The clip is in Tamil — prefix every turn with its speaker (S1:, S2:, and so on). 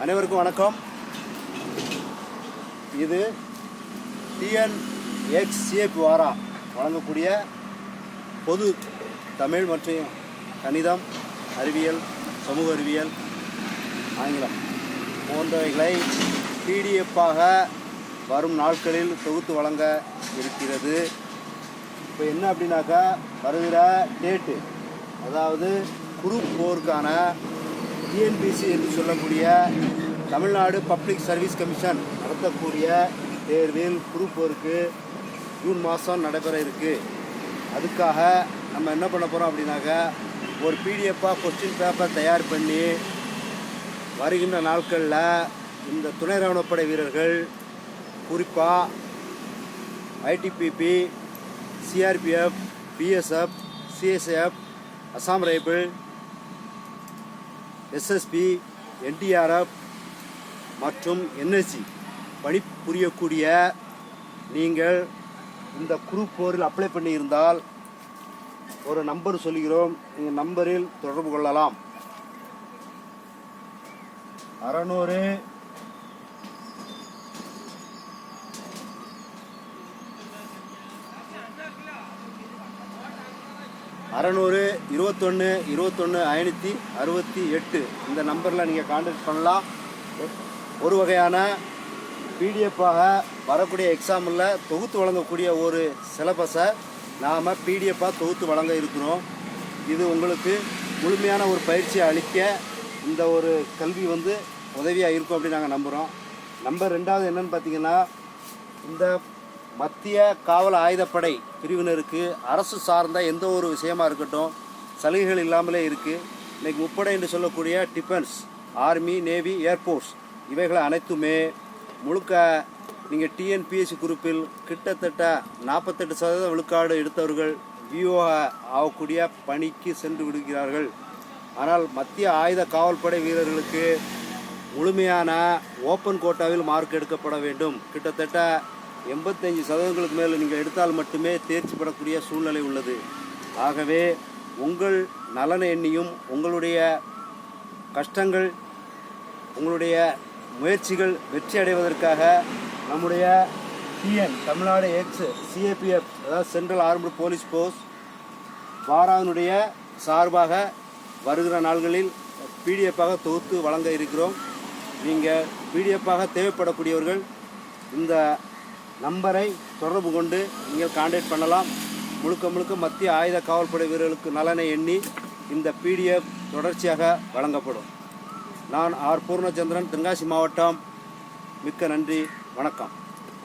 S1: அனைவருக்கும் வணக்கம். இது TNXCAP வாரா வழங்கக்கூடிய பொது தமிழ் மற்றும் கணிதம், அறிவியல், சமூக அறிவியல், ஆங்கிலம் போன்றவைகளை PDF-ஆக வரும் நாட்களில் தொகுத்து வழங்க இருக்கிறது. இப்போ என்ன அப்படின்னாக்கா, வருகிற டேட்டு, அதாவது குரூப் 4க்கான TNPSC என்று சொல்லக்கூடிய தமிழ்நாடு பப்ளிக் சர்வீஸ் கமிஷன் நடத்தக்கூடிய தேர்வில் குரூப் 4க்கு ஜூன் மாதம் நடைபெற இருக்குது. அதுக்காக நம்ம என்ன பண்ண போகிறோம் அப்படின்னாக்கா, ஒரு PDF-ஆக கொஸ்டின் பேப்பர் தயார் பண்ணி வருகின்ற நாட்களில் இந்த துணை இராணுவப்படை வீரர்கள், குறிப்பாக ITBP, CRPF, BSF, CSF, Assam rifle, SSB, NDRF மற்றும் NSC பணிபுரியக்கூடிய நீங்கள் இந்த குரூப் 4-இல் அப்ளை பண்ணியிருந்தால் ஒரு நம்பர் சொல்கிறோம். இந்த நம்பரில் தொடர்பு கொள்ளலாம். 600 21 21 568 இந்த நம்பரில் நீங்கள் கான்டாக்ட் பண்ணலாம். ஒரு வகையான PDF-ஆக வரக்கூடிய எக்ஸாமில் தொகுத்து வழங்கக்கூடிய ஒரு சிலபஸை நாம் PDF-ஆக தொகுத்து வழங்க இருக்கிறோம். இது உங்களுக்கு முழுமையான ஒரு பயிற்சியை அளிக்க இந்த ஒரு கல்வி உதவியாக இருக்கும் அப்படின்னு நாங்கள் நம்புகிறோம். நம்பர் 2வது என்னென்னு பார்த்தீங்கன்னா, இந்த மத்திய காவல் ஆயுதப்படை பிரிவினருக்கு அரசு சார்ந்த எந்த ஒரு விஷயமா இருக்கட்டும் சலுகைகள் இல்லாமலே இருக்குது. இன்றைக்கி முப்படை என்று சொல்லக்கூடிய டிஃபென்ஸ், ஆர்மி, நேவி, ஏர்ஃபோர்ஸ் இவைகளை அனைத்துமே முழுக்க நீங்கள் TNPSC குரூப்பில் கிட்டத்தட்ட 48% விழுக்காடு எடுத்தவர்கள் விஓ ஆகக்கூடிய பணிக்கு சென்று விடுகிறார்கள். ஆனால் மத்திய ஆயுத காவல்படை வீரர்களுக்கு முழுமையான ஓப்பன் கோட்டாவில் மார்க் எடுக்கப்பட வேண்டும். கிட்டத்தட்ட 85% மேல் நீங்கள் எடுத்தால் மட்டுமே தேர்ச்சி பெறக்கூடிய சூழ்நிலை உள்ளது. ஆகவே உங்கள் நலனை எண்ணியும் உங்களுடைய கஷ்டங்கள், உங்களுடைய முயற்சிகள் வெற்றி அடைவதற்காக நம்முடைய தமிழ்நாடு CAPF, அதாவது சென்ட்ரல் ஆர்ம்டு போலீஸ் ஃபோர்ஸ் வாராவினுடைய சார்பாக வருகிற நாள்களில் PDF-ஆக தொகுத்து வழங்க இருக்கிறோம். நீங்கள் PDF-ஆக தேவைப்படக்கூடியவர்கள் இந்த நம்பரை தொடர்பு கொண்டு நீங்கள் கான்டாக்ட் பண்ணலாம். முழுக்க மத்திய ஆயுத காவல்படை வீரர்களுக்கு நலனை எண்ணி இந்த PDF தொடர்ச்சியாக வழங்கப்படும். நான் பூர்ணச்சந்திரன், தென்காசி மாவட்டம். மிக்க நன்றி, வணக்கம்.